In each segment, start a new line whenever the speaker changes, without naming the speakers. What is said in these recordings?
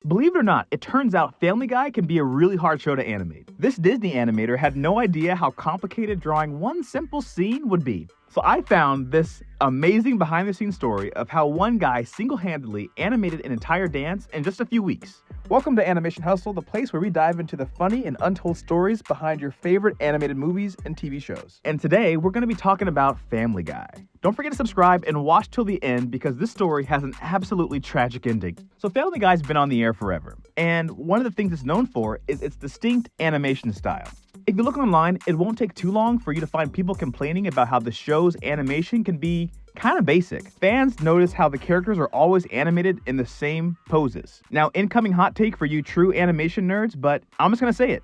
Believe it or not, it turns out Family Guy can be a really hard show to animate. This Disney animator had no idea how complicated drawing one simple scene would be. So I found this amazing behind-the-scenes story of how one guy single-handedly animated an entire dance in just a few weeks. Welcome to Animation Hustle, the place where we dive into the funny and untold stories behind your favorite animated movies and TV shows. And today, we're going to be talking about Family Guy. Don't forget to subscribe and watch till the end because this story has an absolutely tragic ending. So Family Guy's been on the air forever, and one of the things it's known for is its distinct animation style. If you look online, it won't take too long for you to find people complaining about how the show's animation can be kind of basic. Fans notice how the characters are always animated in the same poses. Now, incoming hot take for you true animation nerds, but I'm just gonna say it.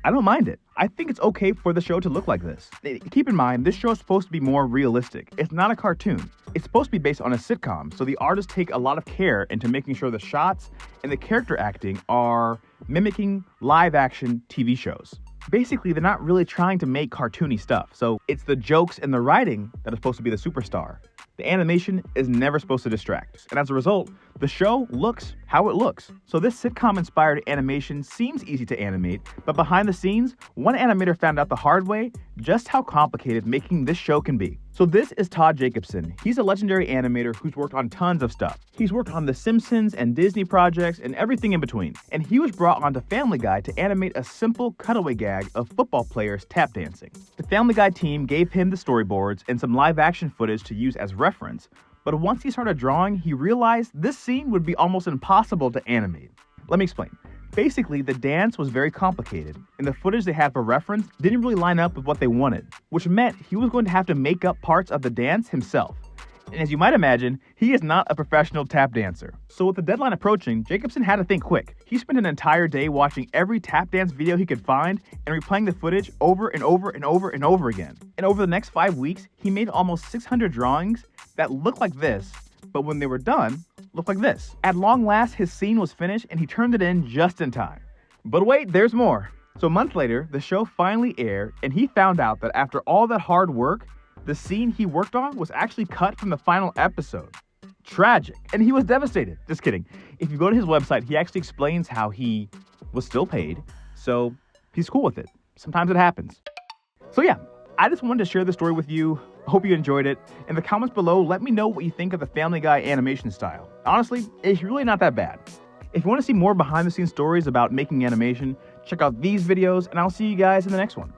I don't mind it. I think it's okay for the show to look like this. Keep in mind, this show is supposed to be more realistic. It's not a cartoon. It's supposed to be based on a sitcom, so the artists take a lot of care into making sure the shots and the character acting are mimicking live action TV shows. Basically, they're not really trying to make cartoony stuff, so it's the jokes and the writing that are supposed to be the superstar. The animation is never supposed to distract, and as a result, the show looks how it looks. So this sitcom-inspired animation seems easy to animate, but behind the scenes, one animator found out the hard way just how complicated making this show can be. So this is Todd Jacobson. He's a legendary animator who's worked on tons of stuff. He's worked on The Simpsons and Disney projects and everything in between. And he was brought onto Family Guy to animate a simple cutaway gag of football players tap dancing. The Family Guy team gave him the storyboards and some live action footage to use as reference, but once he started drawing, he realized this scene would be almost impossible to animate. Let me explain. Basically, the dance was very complicated, and the footage they had for reference didn't really line up with what they wanted, which meant he was going to have to make up parts of the dance himself. And as you might imagine, he is not a professional tap dancer. So with the deadline approaching, Jacobson had to think quick. He spent an entire day watching every tap dance video he could find and replaying the footage over and over and over and over again. And over the next 5 weeks, he made almost 600 drawings that looked like this, but when they were done, looked like this. At long last, his scene was finished and he turned it in just in time. But wait, there's more. So a month later, the show finally aired and he found out that after all that hard work, the scene he worked on was actually cut from the final episode. Tragic. And he was devastated. Just kidding. If you go to his website, he actually explains how he was still paid, so he's cool with it. Sometimes it happens. So yeah, I just wanted to share this story with you. Hope you enjoyed it. In the comments below, let me know what you think of the Family Guy animation style. Honestly, it's really not that bad. If you want to see more behind the scenes stories about making animation, check out these videos, and I'll see you guys in the next one.